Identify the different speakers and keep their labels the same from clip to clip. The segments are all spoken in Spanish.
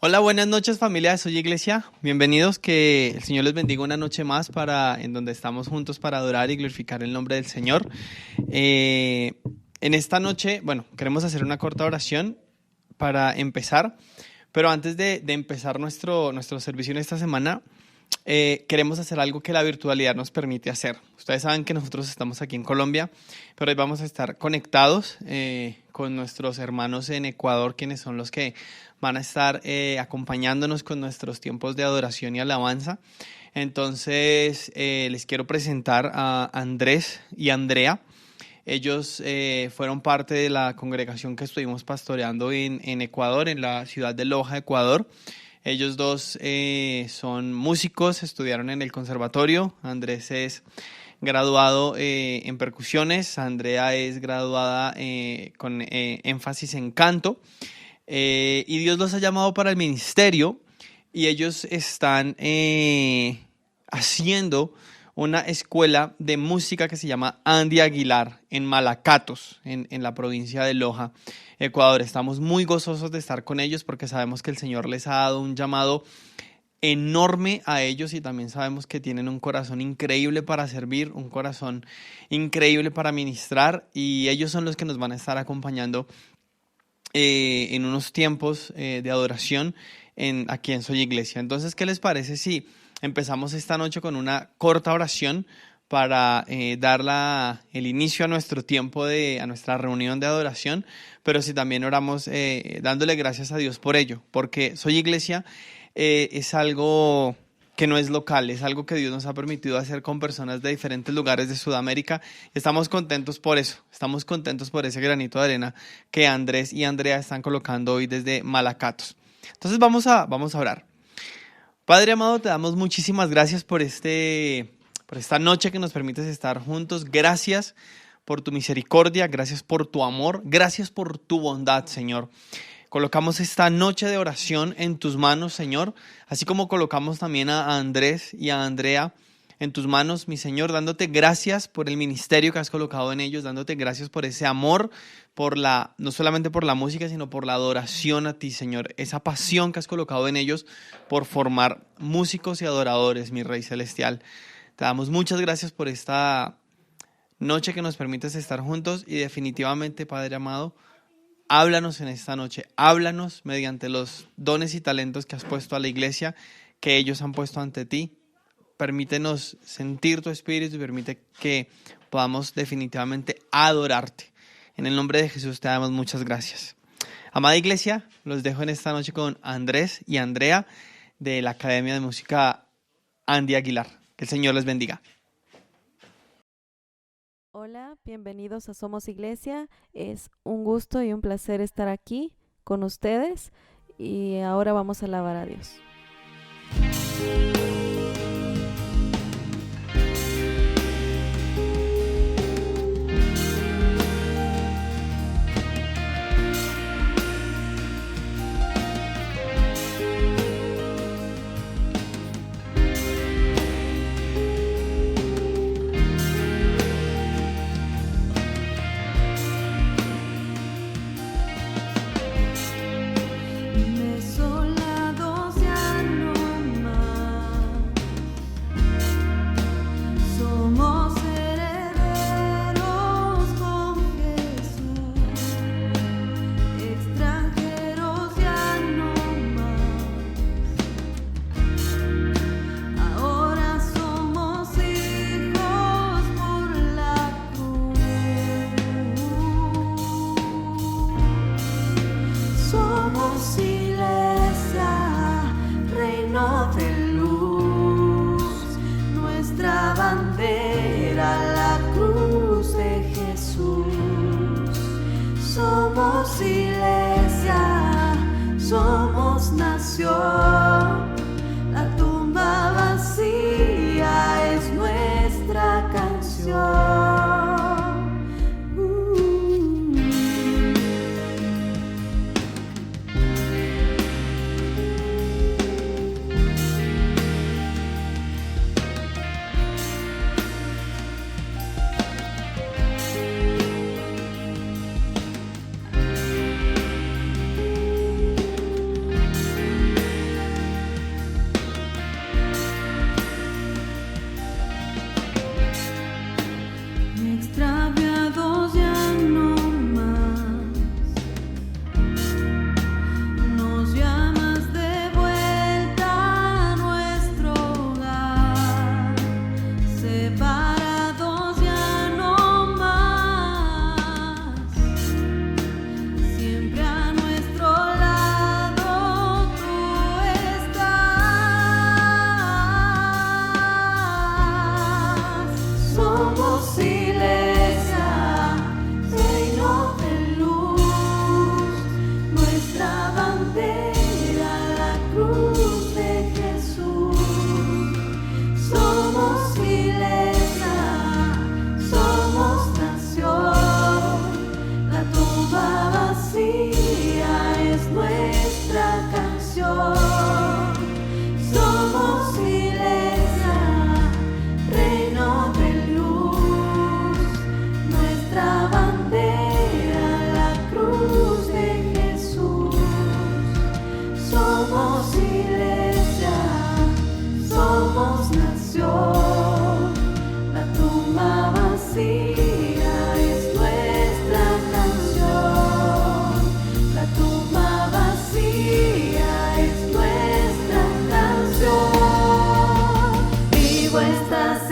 Speaker 1: Hola, buenas noches familia de Soy Iglesia. Bienvenidos, que el Señor les bendiga una noche más en donde estamos juntos para adorar y glorificar el nombre del Señor. En esta noche, queremos hacer una corta oración para empezar, pero antes de empezar nuestro servicio en esta semana, queremos hacer algo que la virtualidad nos permite hacer. Ustedes saben que nosotros estamos aquí en Colombia, pero hoy vamos a estar conectados con nuestros hermanos en Ecuador, quienes son los que van a estar acompañándonos con nuestros tiempos de adoración y alabanza. Entonces, les quiero presentar a Andrés y Andrea. Ellos fueron parte de la congregación que estuvimos pastoreando en Ecuador, en la ciudad de Loja, Ecuador. Ellos dos son músicos, estudiaron en el conservatorio. Andrés es graduado en percusiones, Andrea es graduada con énfasis en canto, y Dios los ha llamado para el ministerio, y ellos están haciendo una escuela de música que se llama Andy Aguilar en Malacatos, en la provincia de Loja, Ecuador. Estamos muy gozosos de estar con ellos porque sabemos que el Señor les ha dado un llamado enorme a ellos, y también sabemos que tienen un corazón increíble para servir, un corazón increíble para ministrar, y ellos son los que nos van a estar acompañando en unos tiempos de adoración aquí en Soy Iglesia. Entonces, ¿qué les parece si empezamos esta noche con una corta oración para dar el inicio a nuestro tiempo, a nuestra reunión de adoración? Pero si también oramos dándole gracias a Dios por ello, porque Soy Iglesia es algo que no es local, es algo que Dios nos ha permitido hacer con personas de diferentes lugares de Sudamérica. Estamos contentos por eso, estamos contentos por ese granito de arena que Andrés y Andrea están colocando hoy desde Malacatos. Entonces vamos a orar. Padre amado, te damos muchísimas gracias por esta noche que nos permites estar juntos. Gracias por tu misericordia, gracias por tu amor, gracias por tu bondad, Señor. Colocamos esta noche de oración en tus manos, Señor, así como colocamos también a Andrés y a Andrea en tus manos, mi Señor, dándote gracias por el ministerio que has colocado en ellos, dándote gracias por ese amor, no solamente por la música, sino por la adoración a ti, Señor, esa pasión que has colocado en ellos por formar músicos y adoradores, mi Rey Celestial. Te damos muchas gracias por esta noche que nos permites estar juntos, y definitivamente, Padre amado, háblanos en esta noche, háblanos mediante los dones y talentos que has puesto a la iglesia, que ellos han puesto ante ti. Permítenos sentir tu espíritu y permite que podamos definitivamente adorarte. En el nombre de Jesús te damos muchas gracias. Amada iglesia, los dejo en esta noche con Andrés y Andrea de la Academia de Música Andy Aguilar. Que el Señor les bendiga.
Speaker 2: Hola, bienvenidos a Somos Iglesia. Es un gusto y un placer estar aquí con ustedes, y ahora vamos a alabar a Dios.
Speaker 3: Desolados ya no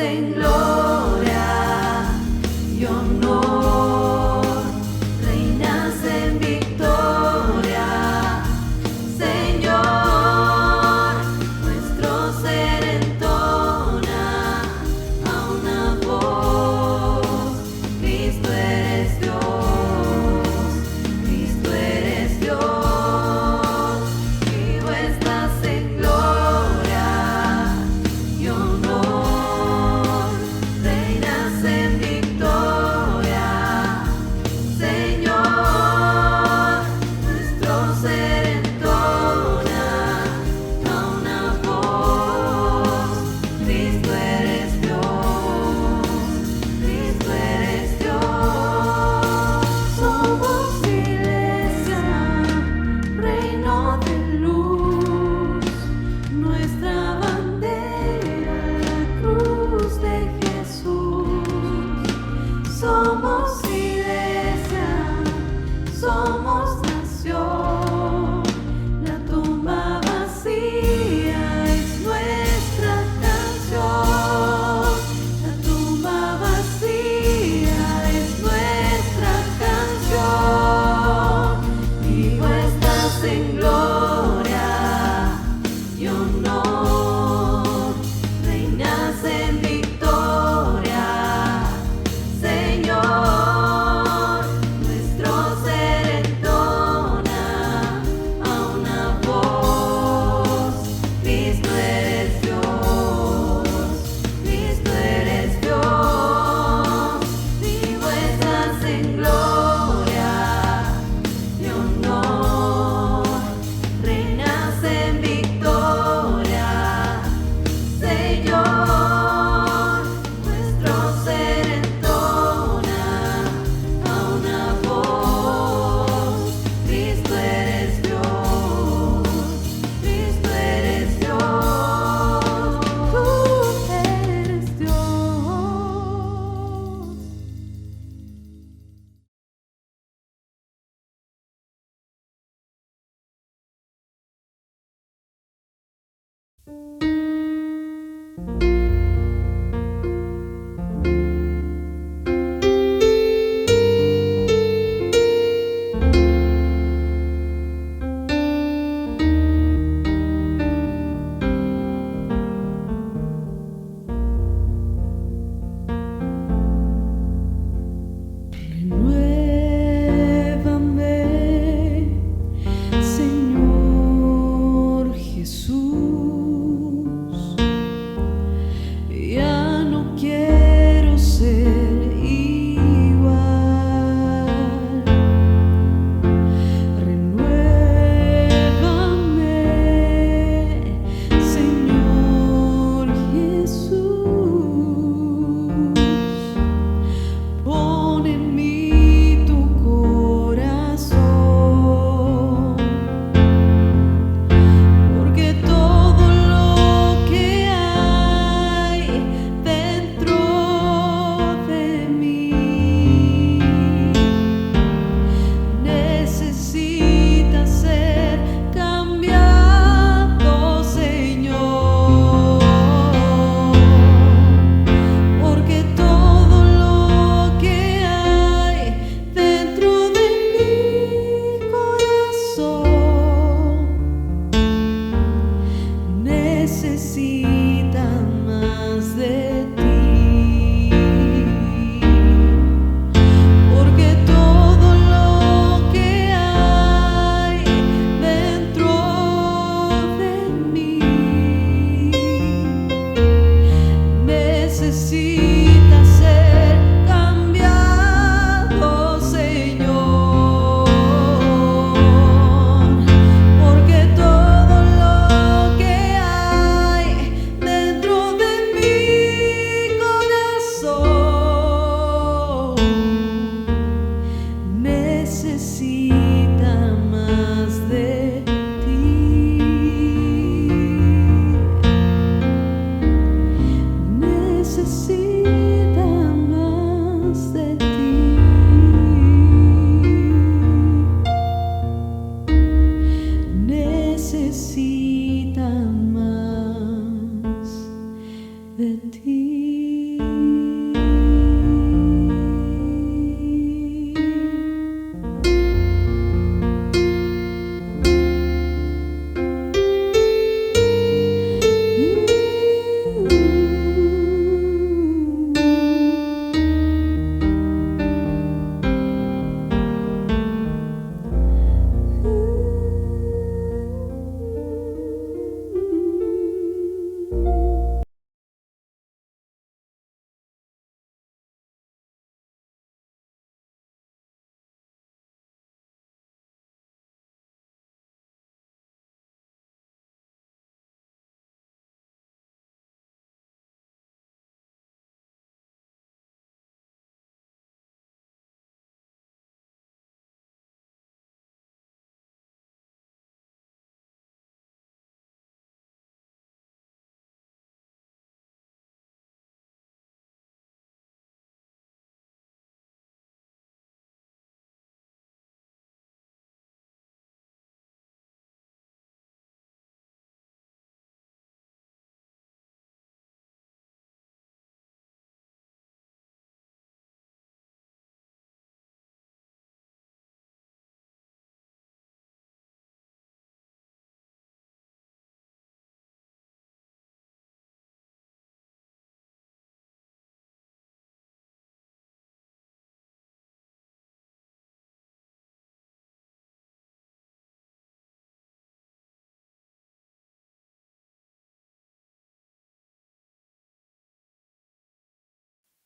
Speaker 3: en gloria y honor, reinas en victoria, Señor. Nuestro ser entona a una voz: Cristo eres Dios, Cristo eres Dios. Vivo estás en gloria y honor, reinas en victoria, Señor. Nuestro ser entona a una voz: Cristo eres Dios, Cristo eres Dios. Somos iglesia, reino de luz, nuestra bandera, la cruz de Jesús. Somos iglesia, somos nación, la tumba vacía es nuestra canción. La tumba vacía es nuestra canción. Vivo estás en gloria y honor, reinas en victoria, Señor. Nuestro ser entona a una voz: Cristo eres Dios, Cristo eres Dios. Vivo estás en gloria y honor, reinas en victoria, Señor. Nuestro ser entona a una voz: Cristo eres Dios, Cristo eres Dios, tú eres Dios. Renuévame, Señor Jesús.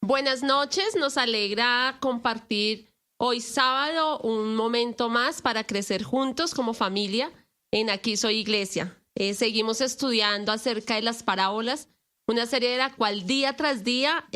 Speaker 4: Buenas noches, nos alegra compartir hoy sábado un momento más para crecer juntos como familia en Aquí Soy Iglesia. Seguimos estudiando acerca de las parábolas, una serie de la cual día tras día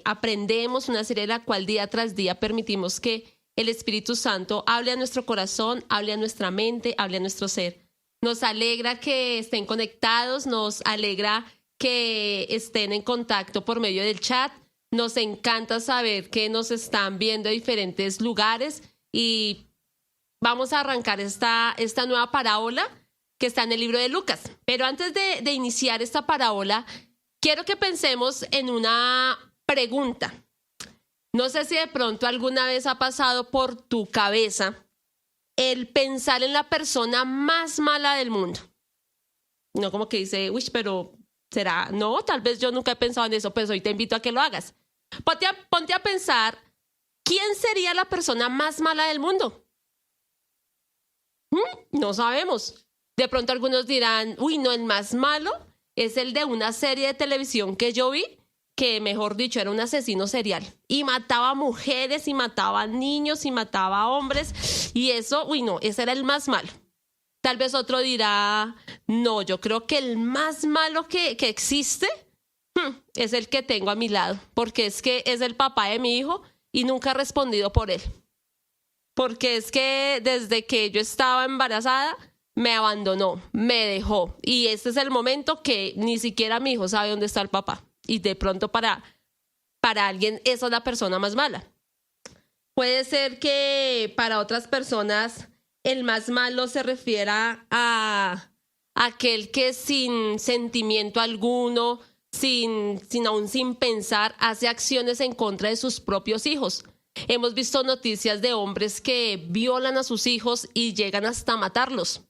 Speaker 4: aprendemos, una serie de la cual día tras día permitimos que el Espíritu Santo hable a nuestro corazón, hable a nuestra mente, hable a nuestro ser. Nos alegra que estén conectados, nos alegra que estén en contacto por medio del chat. Nos encanta saber que nos están viendo de diferentes lugares y vamos a arrancar esta nueva parábola que está en el libro de Lucas. Pero antes de iniciar esta parábola, quiero que pensemos en una pregunta. No sé si de pronto alguna vez ha pasado por tu cabeza el pensar en la persona más mala del mundo. No como que dice, uy, pero ¿será? No, tal vez yo nunca he pensado en eso, pues hoy te invito a que lo hagas. Ponte a pensar, ¿quién sería la persona más mala del mundo? No sabemos. De pronto algunos dirán, uy, no, el más malo es el de una serie de televisión que yo vi, que mejor dicho era un asesino serial. Y mataba mujeres, y mataba niños, y mataba hombres. Y eso, uy, no, ese era el más malo. Tal vez otro dirá, no, yo creo que el más malo que existe es el que tengo a mi lado, porque es que es el papá de mi hijo y nunca he respondido por él. Porque es que desde que yo estaba embarazada, me abandonó, me dejó. Y este es el momento que ni siquiera mi hijo sabe dónde está el papá. Y de pronto para alguien esa es la persona más mala. Puede ser que para otras personas el más malo se refiera a aquel que sin sentimiento alguno, aún sin pensar, hace acciones en contra de sus propios hijos. Hemos visto noticias de hombres que violan a sus hijos y llegan hasta matarlos.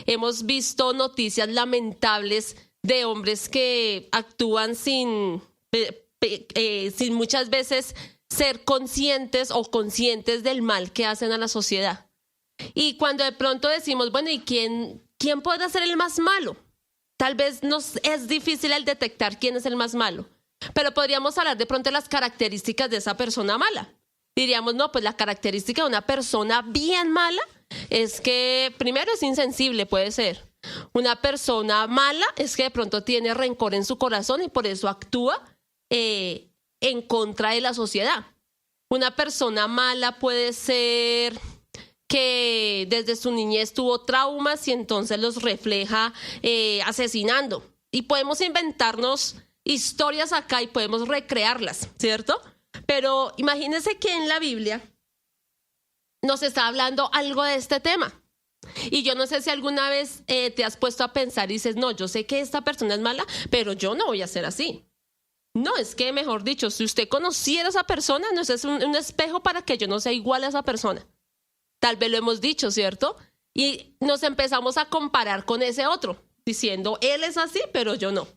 Speaker 4: Hemos visto noticias lamentables de hombres que actúan sin muchas veces ser conscientes o conscientes del mal que hacen a la sociedad. Y cuando de pronto decimos, bueno, ¿y quién podrá ser el más malo? Tal vez nos es difícil el detectar quién es el más malo, pero podríamos hablar de pronto de las características de esa persona mala. Diríamos, no, pues la característica de una persona bien mala es que primero es insensible, puede ser. Una persona mala es que de pronto tiene rencor en su corazón y por eso actúa en contra de la sociedad. Una persona mala puede ser que desde su niñez tuvo traumas y entonces los refleja asesinando. Y podemos inventarnos historias acá y podemos recrearlas, ¿cierto? Pero imagínense que en la Biblia nos está hablando algo de este tema. Y yo no sé si alguna vez te has puesto a pensar y dices, no, yo sé que esta persona es mala, pero yo no voy a ser así. No, es que mejor dicho, si usted conociera a esa persona, no es un espejo para que yo no sea igual a esa persona. Tal vez lo hemos dicho, ¿cierto? Y nos empezamos a comparar con ese otro, diciendo, él es así, pero yo no.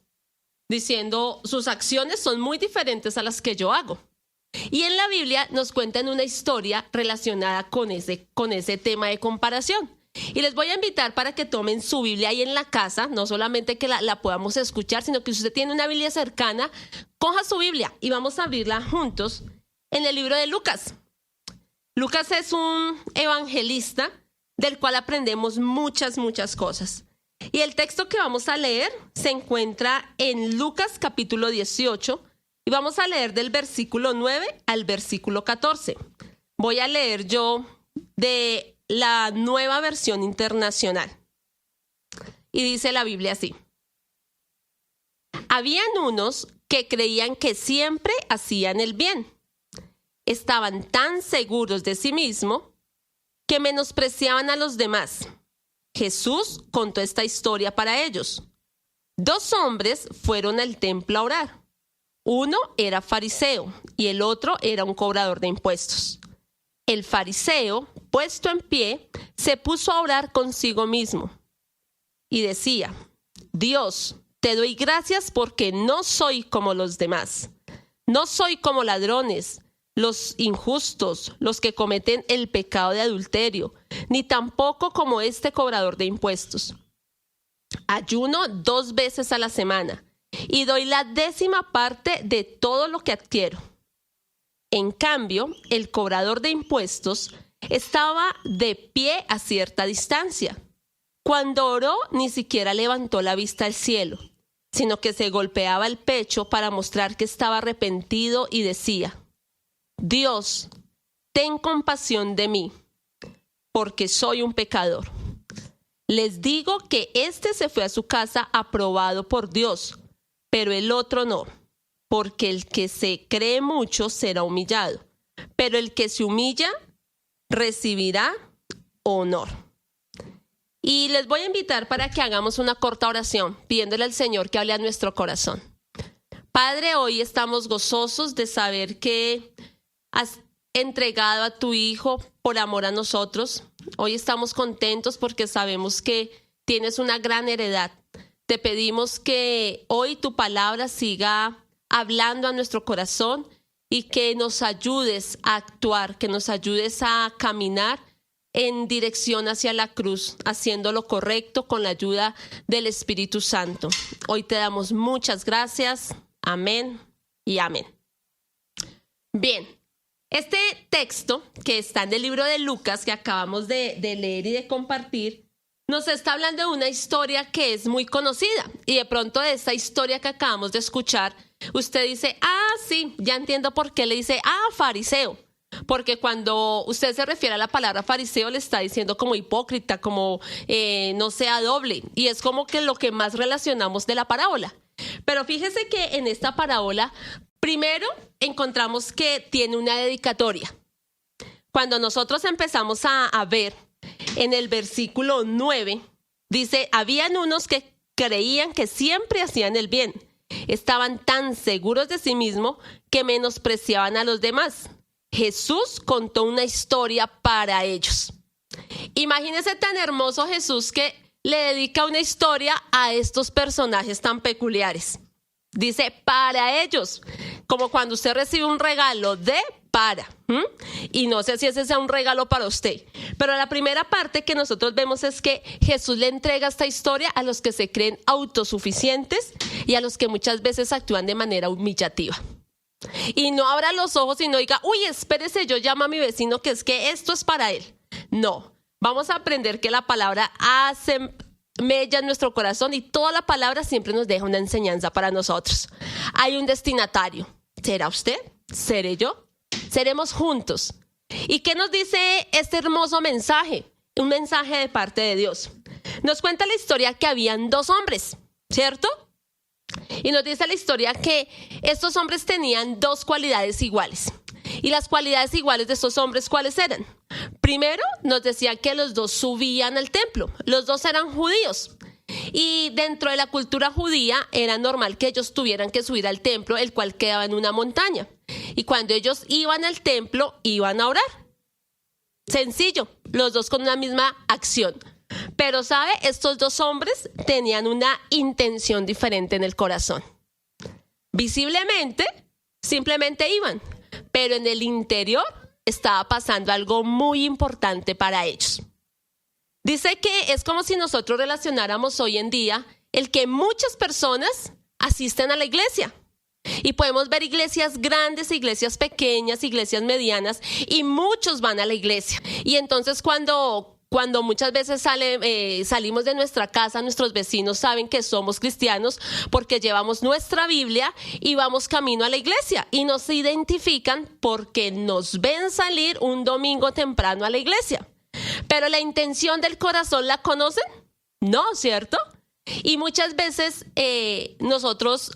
Speaker 4: Diciendo, sus acciones son muy diferentes a las que yo hago. Y en la Biblia nos cuentan una historia relacionada con ese tema de comparación. Y les voy a invitar para que tomen su Biblia ahí en la casa, no solamente que la podamos escuchar, sino que si usted tiene una Biblia cercana, coja su Biblia y vamos a abrirla juntos en el libro de Lucas. Lucas es un evangelista del cual aprendemos muchas cosas. Y el texto que vamos a leer se encuentra en Lucas capítulo 18 y vamos a leer del versículo 9 al versículo 14. Voy a leer yo de la Nueva Versión Internacional. Y dice la Biblia así: habían unos que creían que siempre hacían el bien. Estaban tan seguros de sí mismos que menospreciaban a los demás. Jesús contó esta historia para ellos. 2 hombres fueron al templo a orar. Uno era fariseo y el otro era un cobrador de impuestos. El fariseo, puesto en pie, se puso a orar consigo mismo y decía: Dios, te doy gracias porque no soy como los demás. No soy como ladrones, los injustos, los que cometen el pecado de adulterio, ni tampoco como este cobrador de impuestos. Ayuno 2 veces a la semana y doy la 10ª parte de todo lo que adquiero. En cambio, el cobrador de impuestos estaba de pie a cierta distancia. Cuando oró, ni siquiera levantó la vista al cielo, sino que se golpeaba el pecho para mostrar que estaba arrepentido y decía: Dios, ten compasión de mí, porque soy un pecador. Les digo que este se fue a su casa aprobado por Dios, pero el otro no, porque el que se cree mucho será humillado, pero el que se humilla recibirá honor. Y les voy a invitar para que hagamos una corta oración, pidiéndole al Señor que hable a nuestro corazón. Padre, hoy estamos gozosos de saber que has entregado a tu Hijo por amor a nosotros. Hoy estamos contentos porque sabemos que tienes una gran heredad. Te pedimos que hoy tu palabra siga hablando a nuestro corazón y que nos ayudes a actuar, que nos ayudes a caminar en dirección hacia la cruz, haciendo lo correcto con la ayuda del Espíritu Santo. Hoy te damos muchas gracias. Amén y amén. Bien, este texto que está en el libro de Lucas, que acabamos de leer y de compartir, nos está hablando de una historia que es muy conocida. Y de pronto de esta historia que acabamos de escuchar, usted dice: sí, ya entiendo por qué le dice fariseo. Porque cuando usted se refiere a la palabra fariseo, le está diciendo como hipócrita, como no sea doble. Y es como que lo que más relacionamos de la parábola. Pero fíjese que en esta parábola, primero encontramos que tiene una dedicatoria. Cuando nosotros empezamos a ver en el versículo 9, dice: habían unos que creían que siempre hacían el bien. Estaban tan seguros de sí mismos que menospreciaban a los demás. Jesús contó una historia para ellos. Imagínese tan hermoso Jesús que le dedica una historia a estos personajes tan peculiares. Dice para ellos, como cuando usted recibe un regalo de para. Y no sé si ese sea un regalo para usted. Pero la primera parte que nosotros vemos es que Jesús le entrega esta historia a los que se creen autosuficientes y a los que muchas veces actúan de manera humillativa. Y no abra los ojos y no diga: uy, espérese, yo llamo a mi vecino que es que esto es para él. No, vamos a aprender que la palabra hace mella en nuestro corazón y toda la palabra siempre nos deja una enseñanza para nosotros. Hay un destinatario. ¿Será usted? ¿Seré yo? Seremos juntos. ¿Y qué nos dice este hermoso mensaje? Un mensaje de parte de Dios. Nos cuenta la historia que habían dos hombres, ¿cierto? Y nos dice la historia que estos hombres tenían dos cualidades iguales. Y las cualidades iguales de estos hombres, ¿cuáles eran? Primero, nos decía que los dos subían al templo. Los dos eran judíos. Y dentro de la cultura judía era normal que ellos tuvieran que subir al templo, el cual quedaba en una montaña. Y cuando ellos iban al templo, iban a orar. Sencillo, los dos con una misma acción. Pero, ¿sabe? Estos dos hombres tenían una intención diferente en el corazón. Visiblemente, simplemente iban, pero en el interior estaba pasando algo muy importante para ellos. Dice que es como si nosotros relacionáramos hoy en día el que muchas personas asisten a la iglesia. Y podemos ver iglesias grandes, iglesias pequeñas, iglesias medianas, y muchos van a la iglesia. Y entonces cuando muchas veces salimos de nuestra casa, nuestros vecinos saben que somos cristianos porque llevamos nuestra Biblia y vamos camino a la iglesia. Y nos identifican porque nos ven salir un domingo temprano a la iglesia. Pero la intención del corazón, ¿la conocen? No, ¿cierto? Y muchas veces nosotros...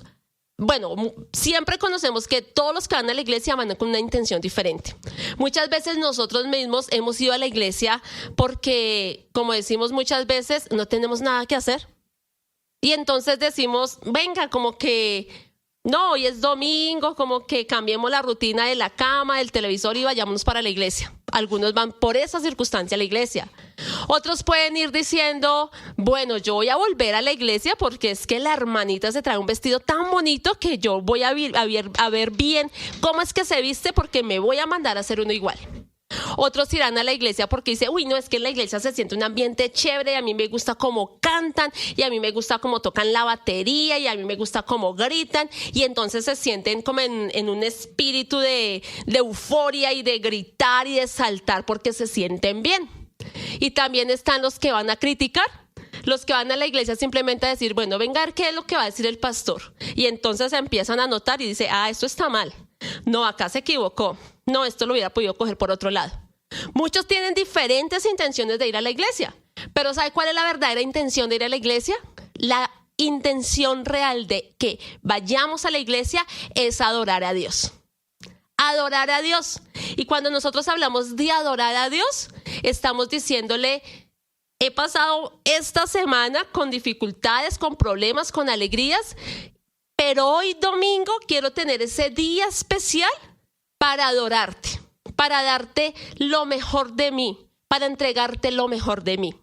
Speaker 4: siempre conocemos que todos los que van a la iglesia van con una intención diferente. Muchas veces nosotros mismos hemos ido a la iglesia porque, como decimos muchas veces, no tenemos nada que hacer. Y entonces decimos, venga, como que, no, hoy es domingo, como que cambiemos la rutina de la cama, del televisor y vayámonos para la iglesia. Algunos van por esa circunstancia a la iglesia. Otros pueden ir diciendo, bueno, yo voy a volver a la iglesia porque es que la hermanita se trae un vestido tan bonito que yo voy a ver bien cómo es que se viste porque me voy a mandar a hacer uno igual. Otros irán a la iglesia porque dicen, uy, no, es que en la iglesia se siente un ambiente chévere, y a mí me gusta cómo cantan, y a mí me gusta cómo tocan la batería, y a mí me gusta cómo gritan, y entonces se sienten como en un espíritu de euforia y de gritar y de saltar porque se sienten bien. Y también están los que van a criticar, los que van a la iglesia simplemente a decir, bueno, venga a ver qué es lo que va a decir el pastor. Y entonces empiezan a notar y dice, esto está mal. No, acá se equivocó. No, esto lo hubiera podido coger por otro lado. Muchos tienen diferentes intenciones de ir a la iglesia. Pero ¿sabe cuál es la verdadera intención de ir a la iglesia? La intención real de que vayamos a la iglesia es adorar a Dios. Adorar a Dios. Y cuando nosotros hablamos de adorar a Dios, estamos diciéndole, he pasado esta semana con dificultades, con problemas, con alegrías, pero hoy domingo quiero tener ese día especial para adorarte, para darte lo mejor de mí, para entregarte lo mejor de mí.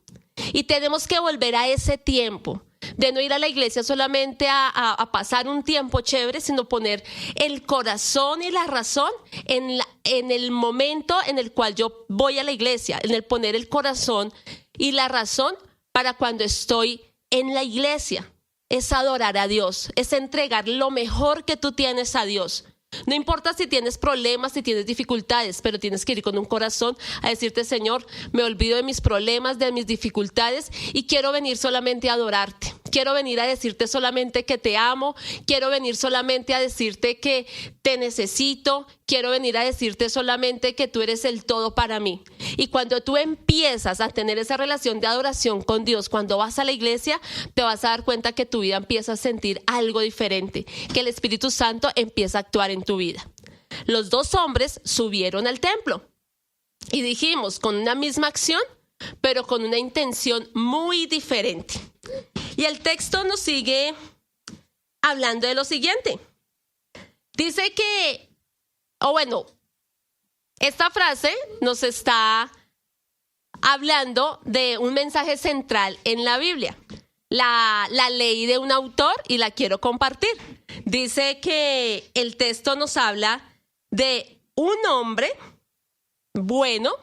Speaker 4: Y tenemos que volver a ese tiempo de no ir a la iglesia solamente a pasar un tiempo chévere, sino poner el corazón y la razón en el momento en el cual yo voy a la iglesia, en el poner el corazón y la razón para cuando estoy en la iglesia. Es adorar a Dios, es entregar lo mejor que tú tienes a Dios. No importa si tienes problemas, si tienes dificultades, pero tienes que ir con un corazón a decirte, Señor, me olvido de mis problemas, de mis dificultades y quiero venir solamente a adorarte. Quiero venir a decirte solamente que te amo, quiero venir solamente a decirte que te necesito, quiero venir a decirte solamente que tú eres el todo para mí. Y cuando tú empiezas a tener esa relación de adoración con Dios, cuando vas a la iglesia, te vas a dar cuenta que tu vida empieza a sentir algo diferente, que el Espíritu Santo empieza a actuar en tu vida. Los dos hombres subieron al templo y dijimos con una misma acción, pero con una intención muy diferente. Y el texto nos sigue hablando de lo siguiente. Dice que, esta frase nos está hablando de un mensaje central en la Biblia. La leí de un autor y la quiero compartir. Dice que el texto nos habla de un hombre bueno,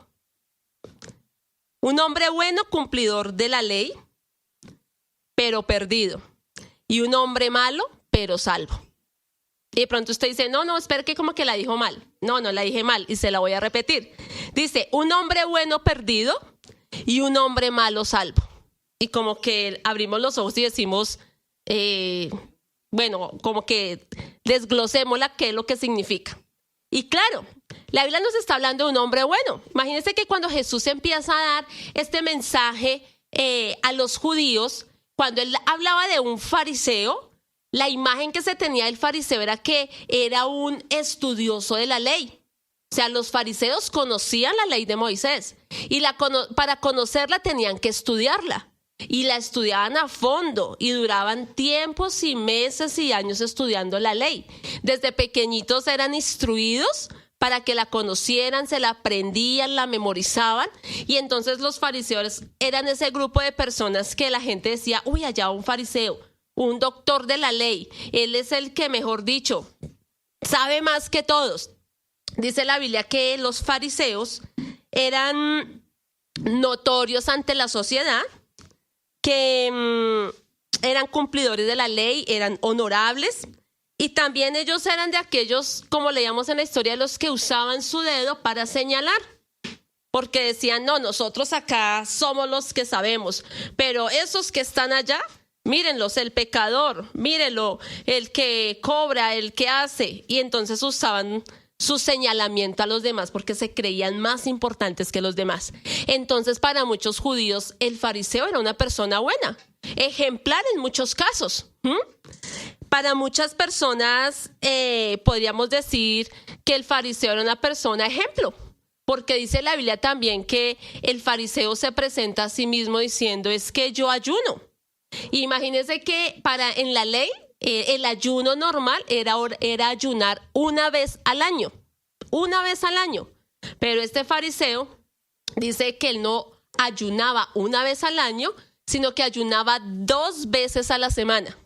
Speaker 4: cumplidor de la ley, pero perdido, y un hombre malo, pero salvo. Y de pronto usted dice, no, espera que como que la dijo mal. No, la dije mal y se la voy a repetir. Dice, un hombre bueno perdido y un hombre malo salvo. Y como que abrimos los ojos y decimos, como que desglosémosla qué es lo que significa. Y claro, la Biblia nos está hablando de un hombre bueno. Imagínense que cuando Jesús empieza a dar este mensaje a los judíos, cuando él hablaba de un fariseo, la imagen que se tenía del fariseo era que era un estudioso de la ley. O sea, los fariseos conocían la ley de Moisés y para conocerla tenían que estudiarla. Y la estudiaban a fondo y duraban tiempos y meses y años estudiando la ley. Desde pequeñitos eran instruidos para que la conocieran, se la aprendían, la memorizaban. Y entonces los fariseos eran ese grupo de personas que la gente decía, uy, allá un fariseo, un doctor de la ley. Él es el que, mejor dicho, sabe más que todos. Dice la Biblia que los fariseos eran notorios ante la sociedad, que eran cumplidores de la ley, eran honorables. Y también ellos eran de aquellos, como leíamos en la historia, los que usaban su dedo para señalar. Porque decían, no, nosotros acá somos los que sabemos. Pero esos que están allá, mírenlos, el pecador, mírenlo, el que cobra, el que hace. Y entonces usaban su señalamiento a los demás porque se creían más importantes que los demás. Entonces, para muchos judíos, el fariseo era una persona buena, ejemplar en muchos casos. Para muchas personas podríamos decir que el fariseo era una persona ejemplo, porque dice la Biblia también que el fariseo se presenta a sí mismo diciendo, es que yo ayuno. Imagínense que en la ley, el ayuno normal era ayunar una vez al año. Pero este fariseo dice que él no ayunaba una vez al año, sino que ayunaba 2 veces a la semana.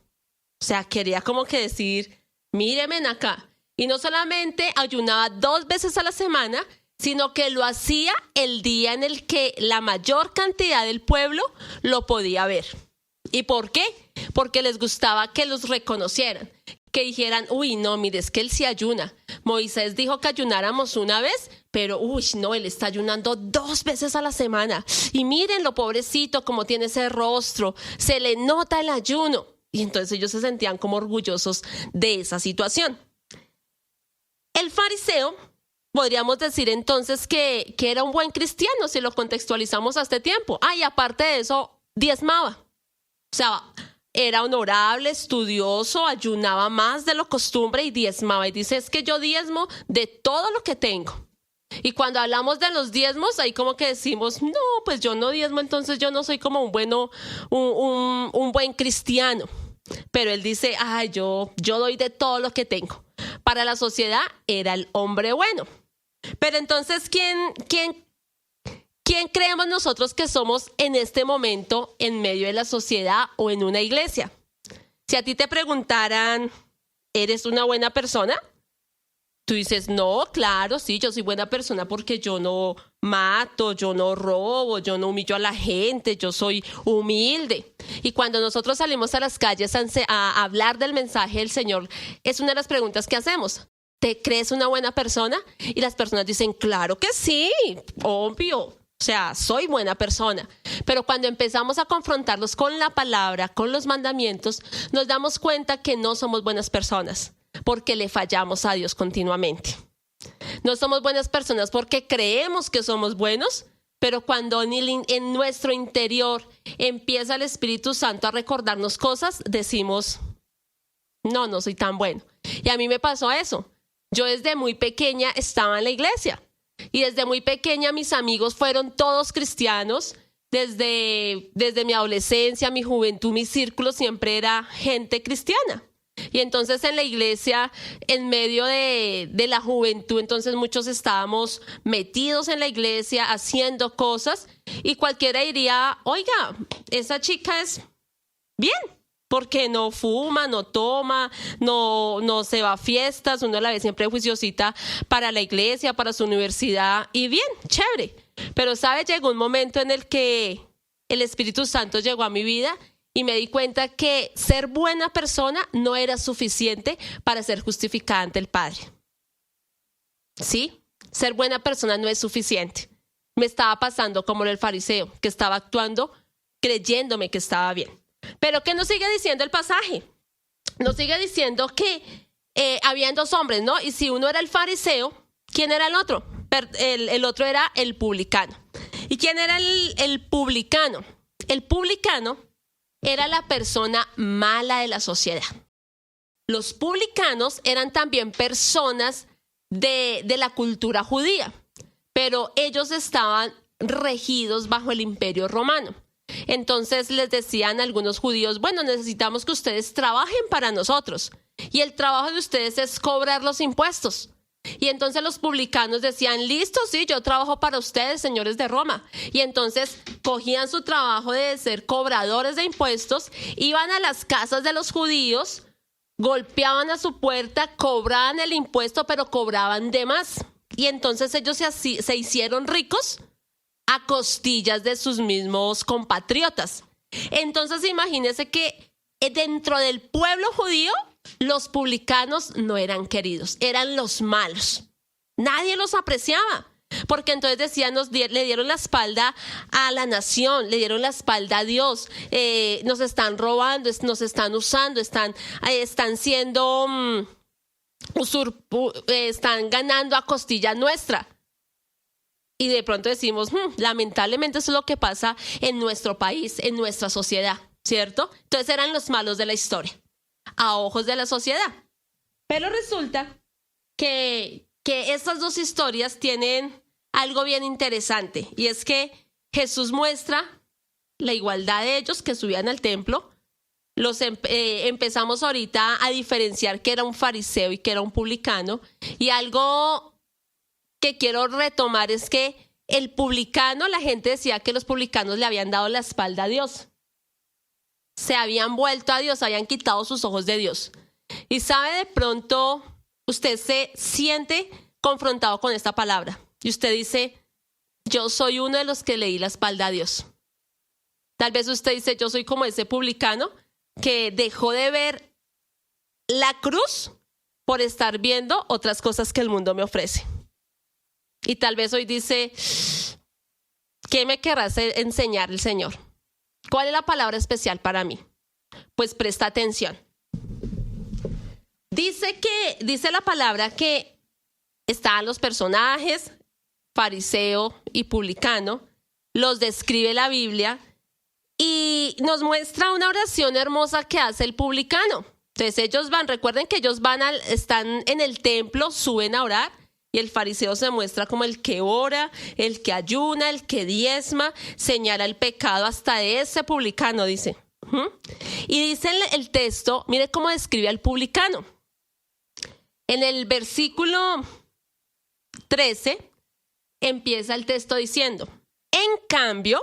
Speaker 4: O sea, quería como que decir, mírenme acá. Y no solamente ayunaba 2 veces a la semana, sino que lo hacía el día en el que la mayor cantidad del pueblo lo podía ver. ¿Y por qué? Porque les gustaba que los reconocieran, que dijeran, uy, no, mire, es que él sí ayuna. Moisés dijo que ayunáramos una vez, pero uy, no, él está ayunando 2 veces a la semana. Y miren lo pobrecito, como tiene ese rostro, se le nota el ayuno. Y entonces ellos se sentían como orgullosos de esa situación. El fariseo, podríamos decir entonces que era un buen cristiano si lo contextualizamos a este tiempo. Y aparte de eso, diezmaba. O sea, era honorable, estudioso, ayunaba más de lo costumbre y diezmaba. Y dice, es que yo diezmo de todo lo que tengo. Y cuando hablamos de los diezmos, ahí como que decimos, no, pues yo no diezmo, entonces yo no soy como un buen cristiano. Pero él dice, yo doy de todo lo que tengo. Para la sociedad era el hombre bueno. Pero entonces, ¿quién creemos nosotros que somos en este momento en medio de la sociedad o en una iglesia? Si a ti te preguntaran, ¿eres una buena persona? Tú dices, no, claro, sí, yo soy buena persona porque yo no mato, yo no robo, yo no humillo a la gente, yo soy humilde. Y cuando nosotros salimos a las calles a hablar del mensaje del Señor, es una de las preguntas que hacemos. ¿Te crees una buena persona? Y las personas dicen, claro que sí, obvio. O sea, soy buena persona. Pero cuando empezamos a confrontarlos con la palabra, con los mandamientos, nos damos cuenta que no somos buenas personas porque le fallamos a Dios continuamente. No somos buenas personas porque creemos que somos buenos, pero cuando en nuestro interior empieza el Espíritu Santo a recordarnos cosas, decimos, no soy tan bueno. Y a mí me pasó eso. Yo desde muy pequeña estaba en la iglesia. Y desde muy pequeña mis amigos fueron todos cristianos. Desde mi adolescencia, mi juventud, mi círculo siempre era gente cristiana. Y entonces en la iglesia, en medio de la juventud, entonces muchos estábamos metidos en la iglesia, haciendo cosas. Y cualquiera diría, oiga, esa chica es bien. Porque no fuma, no toma, no se va a fiestas, uno la ve siempre juiciosita para la iglesia, para su universidad, y bien, chévere. Pero, ¿sabe? Llegó un momento en el que el Espíritu Santo llegó a mi vida y me di cuenta que ser buena persona no era suficiente para ser justificada ante el Padre. ¿Sí? Ser buena persona no es suficiente. Me estaba pasando como el fariseo, que estaba actuando creyéndome que estaba bien. Pero ¿qué nos sigue diciendo el pasaje? Nos sigue diciendo que habían 2 hombres, ¿no? Y si uno era el fariseo, ¿quién era el otro? El otro era el publicano. ¿Y quién era el publicano? El publicano era la persona mala de la sociedad. Los publicanos eran también personas de la cultura judía, pero ellos estaban regidos bajo el Imperio Romano. Entonces les decían a algunos judíos, bueno, necesitamos que ustedes trabajen para nosotros. Y el trabajo de ustedes es cobrar los impuestos. Y entonces los publicanos decían, listo, sí, yo trabajo para ustedes, señores de Roma. Y entonces cogían su trabajo de ser cobradores de impuestos, iban a las casas de los judíos, golpeaban a su puerta, cobraban el impuesto, pero cobraban de más. Y entonces ellos se hicieron ricos a costillas de sus mismos compatriotas. Entonces imagínense que dentro del pueblo judío los publicanos no eran queridos, eran los malos. Nadie los apreciaba, porque entonces decían, le dieron la espalda a la nación, le dieron la espalda a Dios, nos están robando, nos están usando, están siendo están ganando a costilla nuestra. Y de pronto decimos, lamentablemente eso es lo que pasa en nuestro país, en nuestra sociedad, ¿cierto? Entonces eran los malos de la historia, a ojos de la sociedad. Pero resulta que estas 2 historias tienen algo bien interesante, y es que Jesús muestra la igualdad de ellos que subían al templo. Empezamos ahorita a diferenciar que era un fariseo y que era un publicano, y algo que quiero retomar es que el publicano, la gente decía que los publicanos le habían dado la espalda a Dios. Se habían vuelto a Dios, habían quitado sus ojos de Dios. Y sabe, de pronto usted se siente confrontado con esta palabra. y usted dice, yo soy uno de los que le di la espalda a Dios. Tal vez usted dice, yo soy como ese publicano que dejó de ver la cruz por estar viendo otras cosas que el mundo me ofrece. Y tal vez hoy dice, ¿qué me querrá enseñar el Señor? ¿Cuál es la palabra especial para mí? Pues presta atención. Dice la palabra que están los personajes, fariseo y publicano, los describe la Biblia y nos muestra una oración hermosa que hace el publicano. Entonces ellos recuerden que ellos están en el templo, suben a orar, y el fariseo se muestra como el que ora, el que ayuna, el que diezma, señala el pecado hasta de ese publicano, dice. Y dice el texto, mire cómo describe al publicano. En el versículo 13 empieza el texto diciendo, en cambio,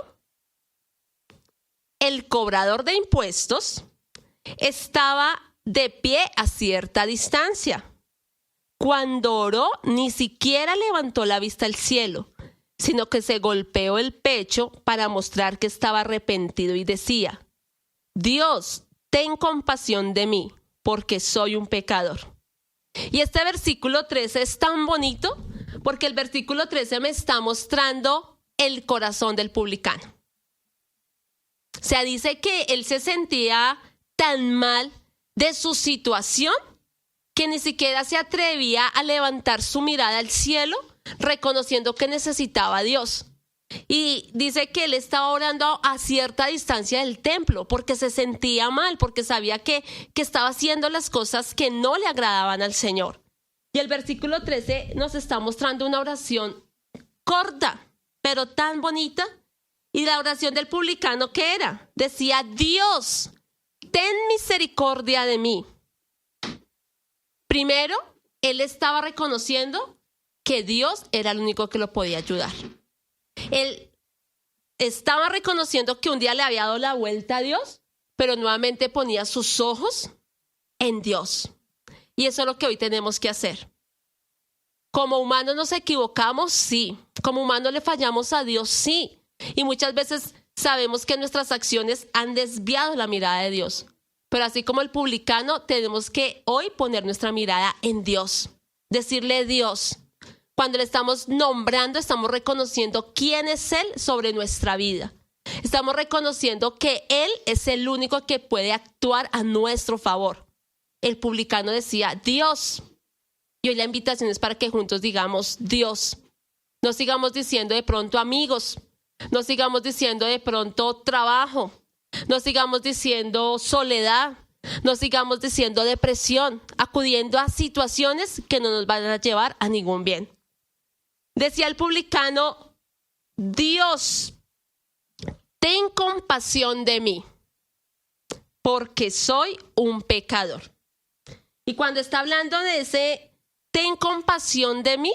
Speaker 4: el cobrador de impuestos estaba de pie a cierta distancia. Cuando oró, ni siquiera levantó la vista al cielo, sino que se golpeó el pecho para mostrar que estaba arrepentido y decía, Dios, ten compasión de mí, porque soy un pecador. Y este versículo 13 es tan bonito, porque el versículo 13 me está mostrando el corazón del publicano. O sea, dice que él se sentía tan mal de su situación que ni siquiera se atrevía a levantar su mirada al cielo, reconociendo que necesitaba a Dios. Y dice que él estaba orando a cierta distancia del templo porque se sentía mal, porque sabía que estaba haciendo las cosas que no le agradaban al Señor. Y el versículo 13 nos está mostrando una oración corta, pero tan bonita. Y la oración del publicano, ¿qué era? Decía, Dios, ten misericordia de mí. Primero, él estaba reconociendo que Dios era el único que lo podía ayudar. Él estaba reconociendo que un día le había dado la vuelta a Dios, pero nuevamente ponía sus ojos en Dios. Y eso es lo que hoy tenemos que hacer. Como humanos nos equivocamos, sí. Como humanos le fallamos a Dios, sí. Y muchas veces sabemos que nuestras acciones han desviado la mirada de Dios. Pero así como el publicano, tenemos que hoy poner nuestra mirada en Dios. Decirle Dios. Cuando le estamos nombrando, estamos reconociendo quién es Él sobre nuestra vida. Estamos reconociendo que Él es el único que puede actuar a nuestro favor. El publicano decía, Dios. Y hoy la invitación es para que juntos digamos, Dios. No sigamos diciendo de pronto amigos. No sigamos diciendo de pronto trabajo. No sigamos diciendo soledad. No sigamos diciendo depresión. Acudiendo a situaciones que no nos van a llevar a ningún bien. Decía el publicano, Dios, ten compasión de mí, porque soy un pecador. Y cuando está hablando de ese, ten compasión de mí,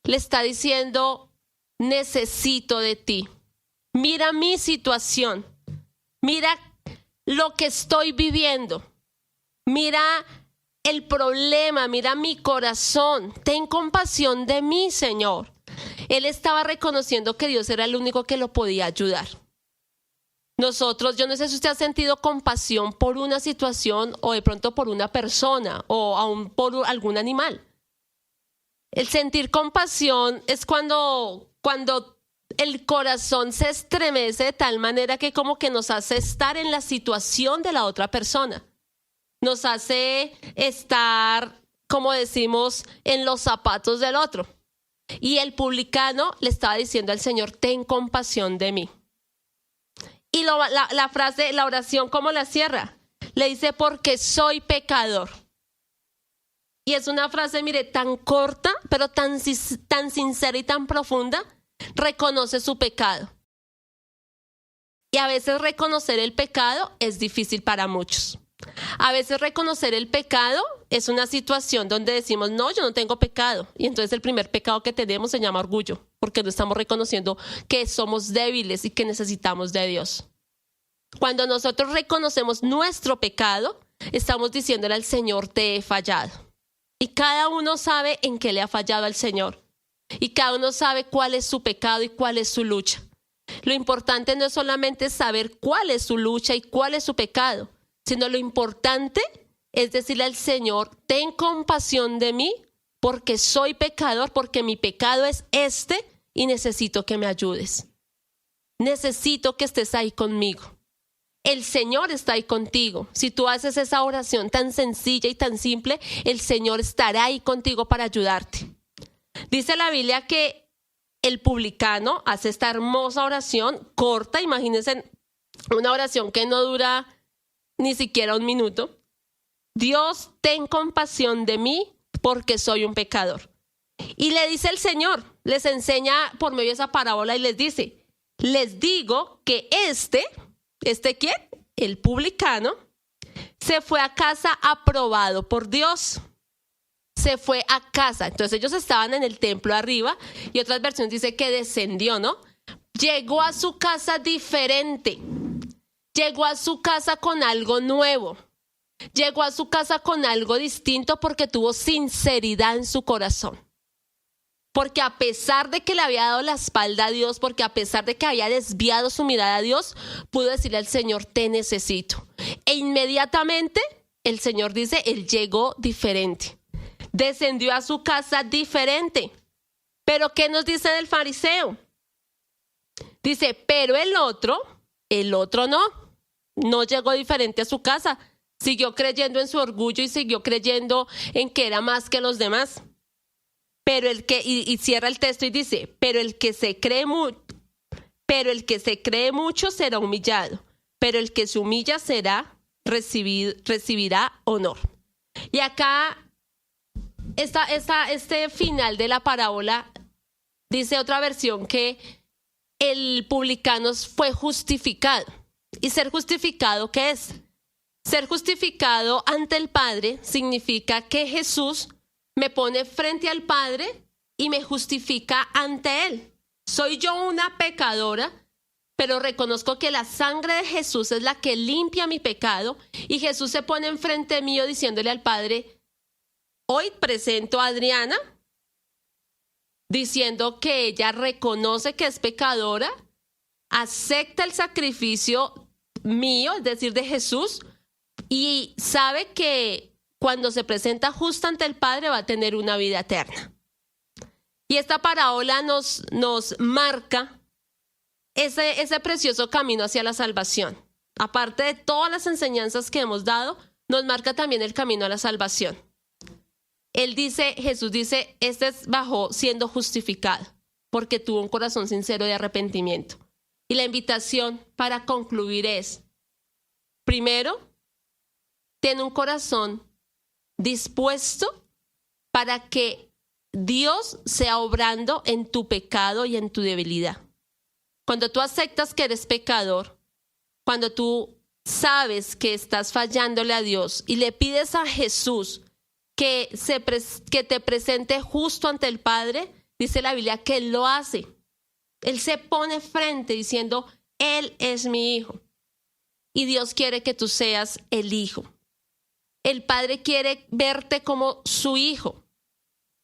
Speaker 4: le está diciendo, necesito de ti. Mira mi situación, mira lo que estoy viviendo, mira el problema, mira mi corazón, ten compasión de mí, Señor. Él estaba reconociendo que Dios era el único que lo podía ayudar. Nosotros, yo no sé si usted ha sentido compasión por una situación o de pronto por una persona o aún por algún animal. El sentir compasión es cuando el corazón se estremece de tal manera que como que nos hace estar en la situación de la otra persona. Nos hace estar, como decimos, en los zapatos del otro. Y el publicano le estaba diciendo al Señor, ten compasión de mí. Y la frase, la oración, ¿cómo la cierra? Le dice, porque soy pecador. Y es una frase, mire, tan corta, pero tan sincera y tan profunda. Reconoce su pecado. Y a veces reconocer el pecado es difícil para muchos. A veces reconocer el pecado es una situación donde decimos, no, yo no tengo pecado. Y entonces el primer pecado que tenemos se llama orgullo, porque no estamos reconociendo que somos débiles y que necesitamos de Dios. Cuando nosotros reconocemos nuestro pecado, estamos diciéndole al Señor, te he fallado. Y cada uno sabe en qué le ha fallado al Señor. y cada uno sabe cuál es su pecado y cuál es su lucha. Lo importante no es solamente saber cuál es su lucha y cuál es su pecado, sino lo importante es decirle al Señor, ten compasión de mí porque soy pecador, porque mi pecado es este y necesito que me ayudes. Necesito que estés ahí conmigo. El Señor está ahí contigo. Si tú haces esa oración tan sencilla y tan simple, el Señor estará ahí contigo para ayudarte. Dice la Biblia que el publicano hace esta hermosa oración corta. Imagínense una oración que no dura ni siquiera un minuto. Dios, ten compasión de mí porque soy un pecador. Y le dice el Señor, les enseña por medio de esa parábola y les dice, les digo que ¿este quién? El publicano se fue a casa aprobado por Dios. Se fue a casa. Entonces ellos estaban en el templo arriba y otras versiones dice que descendió, ¿no? Llegó a su casa diferente. Llegó a su casa con algo nuevo. Llegó a su casa con algo distinto porque tuvo sinceridad en su corazón. Porque a pesar de que le había dado la espalda a Dios, porque a pesar de que había desviado su mirada a Dios, pudo decirle al Señor, te necesito. E inmediatamente el Señor dice, él llegó diferente. Descendió a su casa diferente. Pero ¿qué nos dice del fariseo? Dice, pero el otro no llegó diferente a su casa. Siguió creyendo en su orgullo y siguió creyendo en que era más que los demás. Pero y cierra el texto y dice, pero el que se cree mucho será humillado, pero el que se humilla recibirá honor. Y acá este final de la parábola dice otra versión que el publicano fue justificado. ¿Y ser justificado qué es? Ser justificado ante el Padre significa que Jesús me pone frente al Padre y me justifica ante Él. Soy yo una pecadora, pero reconozco que la sangre de Jesús es la que limpia mi pecado y Jesús se pone enfrente mío diciéndole al Padre, hoy presento a Adriana diciendo que ella reconoce que es pecadora, acepta el sacrificio mío, es decir, de Jesús, y sabe que cuando se presenta justo ante el Padre va a tener una vida eterna. Y esta parábola nos marca ese precioso camino hacia la salvación. Aparte de todas las enseñanzas que hemos dado, nos marca también el camino a la salvación. Jesús dice, bajó siendo justificado, porque tuvo un corazón sincero de arrepentimiento. Y la invitación para concluir es, primero, ten un corazón dispuesto para que Dios sea obrando en tu pecado y en tu debilidad. Cuando tú aceptas que eres pecador, cuando tú sabes que estás fallándole a Dios y le pides a Jesús que te presente justo ante el Padre, dice la Biblia que Él lo hace. Él se pone frente diciendo, Él es mi hijo. Y Dios quiere que tú seas el hijo. El Padre quiere verte como su hijo.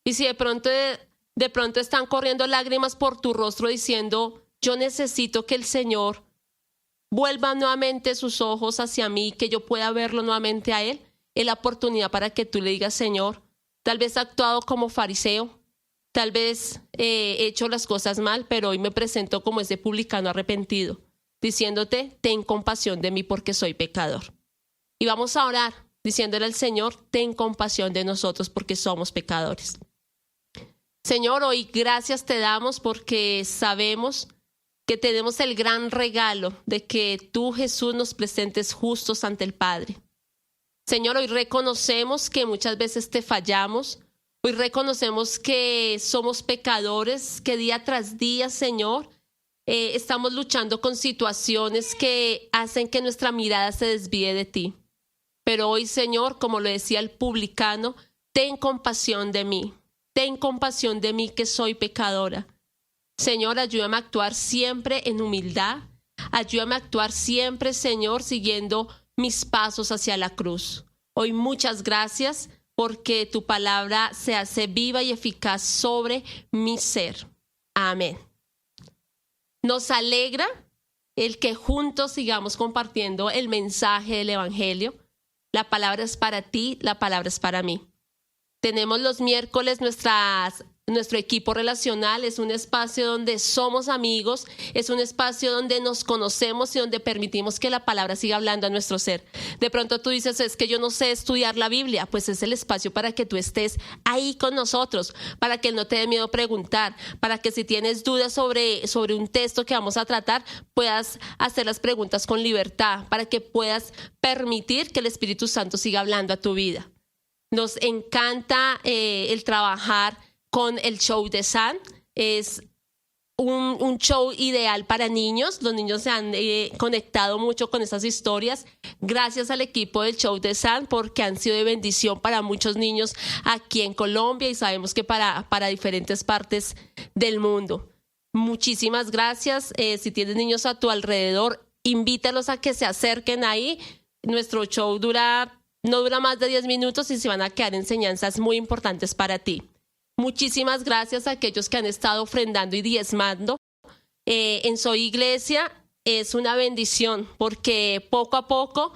Speaker 4: Y si de pronto están corriendo lágrimas por tu rostro diciendo, yo necesito que el Señor vuelva nuevamente sus ojos hacia mí, que yo pueda verlo nuevamente a Él, es la oportunidad para que tú le digas, Señor, tal vez he actuado como fariseo, tal vez he hecho las cosas mal, pero hoy me presento como ese publicano arrepentido, diciéndote, ten compasión de mí porque soy pecador. Y vamos a orar diciéndole al Señor, ten compasión de nosotros porque somos pecadores. Señor, hoy gracias te damos porque sabemos que tenemos el gran regalo de que tú, Jesús, nos presentes justos ante el Padre. Señor, hoy reconocemos que muchas veces te fallamos. Hoy reconocemos que somos pecadores, que día tras día, Señor, estamos luchando con situaciones que hacen que nuestra mirada se desvíe de ti. Pero hoy, Señor, como lo decía el publicano, ten compasión de mí. Ten compasión de mí que soy pecadora. Señor, ayúdame a actuar siempre en humildad. Ayúdame a actuar siempre, Señor, siguiendo mis pasos hacia la cruz. Hoy muchas gracias porque tu palabra se hace viva y eficaz sobre mi ser. Amén. Nos alegra el que juntos sigamos compartiendo el mensaje del Evangelio. La palabra es para ti, la palabra es para mí. Tenemos los miércoles nuestro equipo relacional, es un espacio donde somos amigos, es un espacio donde nos conocemos y donde permitimos que la palabra siga hablando a nuestro ser. De pronto tú dices, es que yo no sé estudiar la Biblia, pues es el espacio para que tú estés ahí con nosotros, para que no te dé miedo preguntar, para que si tienes dudas sobre un texto que vamos a tratar, puedas hacer las preguntas con libertad, para que puedas permitir que el Espíritu Santo siga hablando a tu vida. Nos encanta el trabajar con el show de San. Es un show ideal para niños. Los niños se han conectado mucho con esas historias. Gracias al equipo del show de San, porque han sido de bendición para muchos niños aquí en Colombia y sabemos que para diferentes partes del mundo. Muchísimas gracias. Si tienes niños a tu alrededor, invítalos a que se acerquen ahí. Nuestro show no dura más de 10 minutos y se van a quedar enseñanzas muy importantes para ti. Muchísimas gracias a aquellos que han estado ofrendando y diezmando. En Soy Iglesia es una bendición porque poco a poco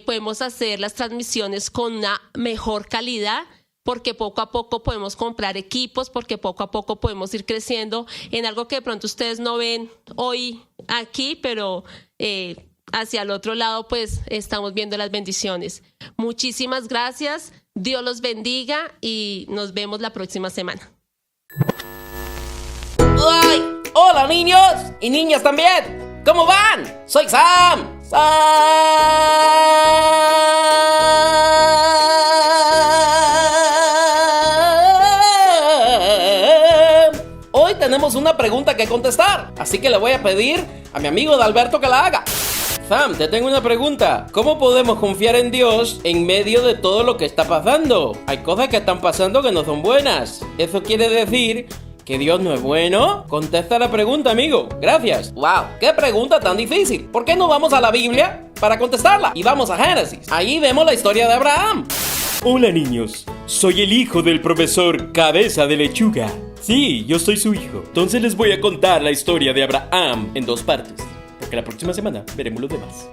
Speaker 4: podemos hacer las transmisiones con una mejor calidad, porque poco a poco podemos comprar equipos, porque poco a poco podemos ir creciendo en algo que de pronto ustedes no ven hoy aquí, pero hacia el otro lado pues estamos viendo las bendiciones. Muchísimas gracias, Dios los bendiga y nos vemos la próxima semana.
Speaker 5: ¡Ay! ¡Hola niños! Y niñas también. ¿Cómo van? Soy Sam. Hoy tenemos una pregunta que contestar, así que le voy a pedir a mi amigo Dalberto que la haga. Sam, te tengo una pregunta. ¿Cómo podemos confiar en Dios en medio de todo lo que está pasando? Hay cosas que están pasando que no son buenas. ¿Eso quiere decir que Dios no es bueno? Contesta la pregunta, amigo. Gracias. ¡Wow! ¡Qué pregunta tan difícil! ¿Por qué no vamos a la Biblia para contestarla? Y vamos a Génesis. Ahí vemos la historia de Abraham.
Speaker 6: Hola niños, soy el hijo del profesor Cabeza de Lechuga. Sí, yo soy su hijo. Entonces les voy a contar la historia de Abraham en 2 partes, porque la próxima semana veremos los demás.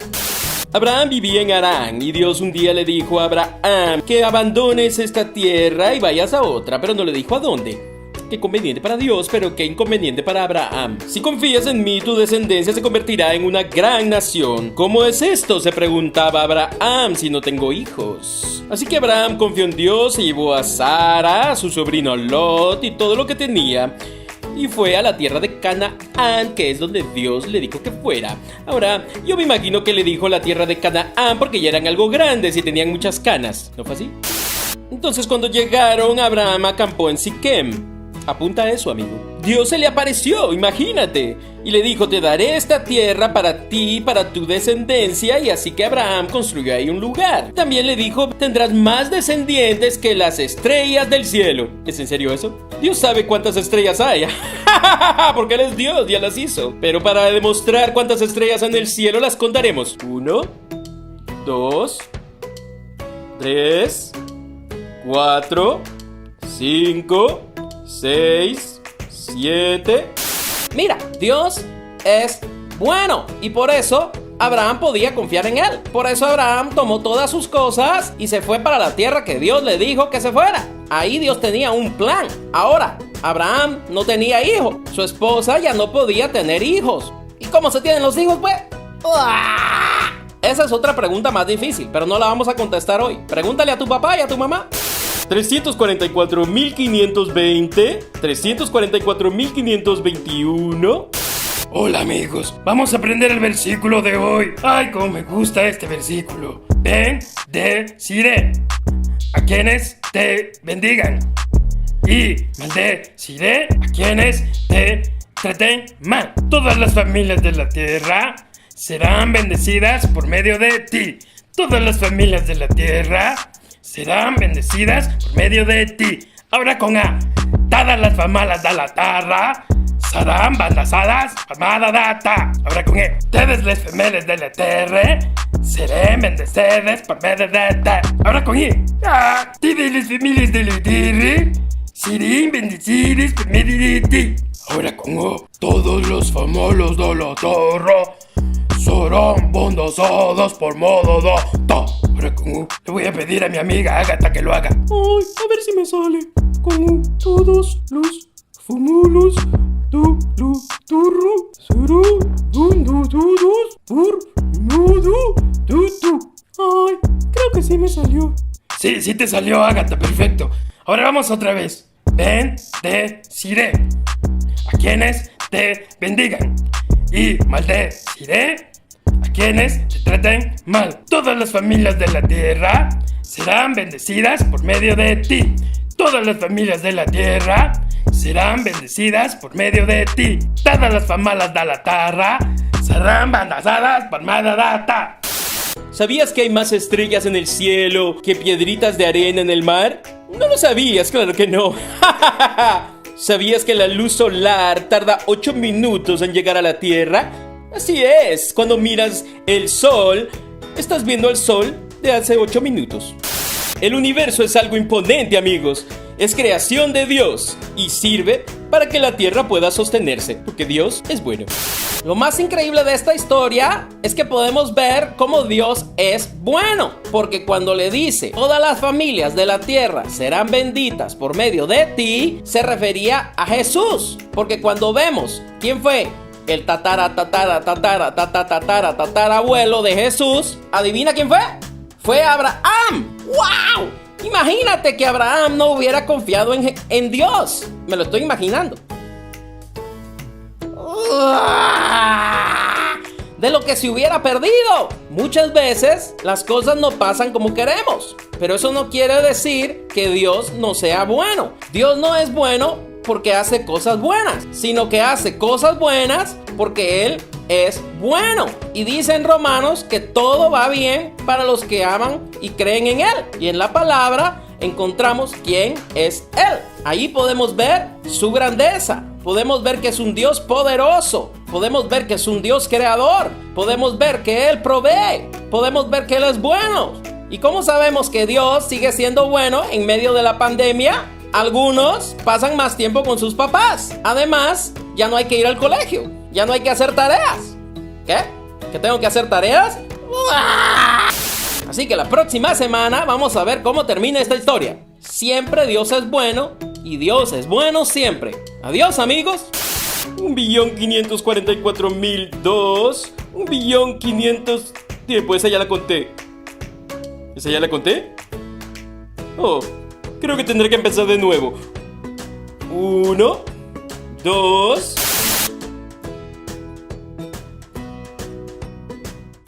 Speaker 6: Abraham vivía en Harán y Dios un día le dijo a Abraham que abandones esta tierra y vayas a otra, pero no le dijo a dónde. Qué conveniente para Dios, pero qué inconveniente para Abraham. Si confías en mí, tu descendencia se convertirá en una gran nación. ¿Cómo es esto?, se preguntaba Abraham, si no tengo hijos. Así que Abraham confió en Dios, se llevó a Sara, a su sobrino Lot y todo lo que tenía, y fue a la tierra de Canaán, que es donde Dios le dijo que fuera. Ahora, yo me imagino que le dijo la tierra de Canaán porque ya eran algo grandes y tenían muchas canas, ¿no fue así? Entonces cuando llegaron, Abraham acampó en Siquem. Apunta a eso, amigo. Dios se le apareció, imagínate, y le dijo: te daré esta tierra para ti y para tu descendencia. Y así que Abraham construyó ahí un lugar. También le dijo: tendrás más descendientes que las estrellas del cielo. ¿Es en serio eso? Dios sabe cuántas estrellas hay, porque Él es Dios, ya las hizo. Pero para demostrar cuántas estrellas hay en el cielo, las contaremos. 1, 2, 3, 4, 5, 6, 7. Mira, Dios es bueno y por eso Abraham podía confiar en Él. Por eso Abraham tomó todas sus cosas y se fue para la tierra que Dios le dijo que se fuera. Ahí Dios tenía un plan. Ahora, Abraham no tenía hijos. Su esposa ya no podía tener hijos. ¿Y cómo se tienen los hijos, pues? ¡Uah! Esa es otra pregunta más difícil, pero no la vamos a contestar hoy. Pregúntale a tu papá y a tu mamá. 344.520, 344.521.
Speaker 7: Hola amigos, vamos a aprender el versículo de hoy. Ay, cómo me gusta este versículo. Bendeciré a quienes te bendigan y maldeciré a quienes te traten mal. Todas las familias de la tierra serán bendecidas por medio de ti. Todas las familias de la tierra serán bendecidas por medio de ti. Ahora con A. Todas las familias de la tierra serán bendecidas por medio de ti. Ahora con E. Todas las familias de la tierra serán bendecidas por medio de ti. Ahora con I. Todas las familias de la tierra serán bendecidas por medio de ti. Ahora con O. Todos los famosos de la tierra serán bendecidos por medio de ti. Ahora con U. Le voy a pedir a mi amiga Agatha que lo haga.
Speaker 6: Ay, a ver si me sale. Con U, todos los famosos de la tierra serán bendecidos por medio de ti. Ay, creo que sí me salió.
Speaker 7: Sí, sí te salió, Agatha, perfecto. Ahora vamos otra vez. Bendeciré a quienes te bendigan y maldeciré a quienes te traten mal. Todas las familias de la tierra serán bendecidas por medio de ti. Todas las familias de la tierra serán bendecidas por medio de ti. Todas las familias de la tierra serán bendecidas por medio de ti.
Speaker 6: ¿Sabías que hay más estrellas en el cielo que piedritas de arena en el mar? No lo sabías, claro que no. ¿Sabías que la luz solar tarda 8 minutos en llegar a la Tierra? Así es, cuando miras el sol, estás viendo el sol de hace 8 minutos. El universo es algo imponente, amigos. Es creación de Dios y sirve para que la Tierra pueda sostenerse, porque Dios es bueno.
Speaker 5: Lo más increíble de esta historia es que podemos ver cómo Dios es bueno, porque cuando le dice todas las familias de la tierra serán benditas por medio de ti, se refería a Jesús, porque cuando vemos quién fue el tatarabuelo de Jesús, ¿adivina quién fue? Fue Abraham. ¡Wow! Imagínate que Abraham no hubiera confiado en Dios. Me lo estoy imaginando. De lo que se hubiera perdido. Muchas veces las cosas no pasan como queremos, pero eso no quiere decir que Dios no sea bueno. Dios no es bueno porque hace cosas buenas, sino que hace cosas buenas porque Él es bueno. Y dice en Romanos que todo va bien para los que aman y creen en Él. Y en la palabra encontramos quién es Él. Ahí podemos ver su grandeza. Podemos ver que es un Dios poderoso. Podemos ver que es un Dios creador. Podemos ver que Él provee. Podemos ver que Él es bueno. ¿Y cómo sabemos que Dios sigue siendo bueno en medio de la pandemia? Algunos pasan más tiempo con sus papás. Además, ya no hay que ir al colegio. Ya no hay que hacer tareas. ¿Qué? ¿Que tengo que hacer tareas? Así que la próxima semana vamos a ver cómo termina esta historia. Siempre Dios es bueno y Dios es bueno siempre. Adiós, amigos.
Speaker 6: 1.544.002. 1.500.000. Tiempo, esa ya la conté. ¿Esa ya la conté? Oh, creo que tendré que empezar de nuevo. 1, 2,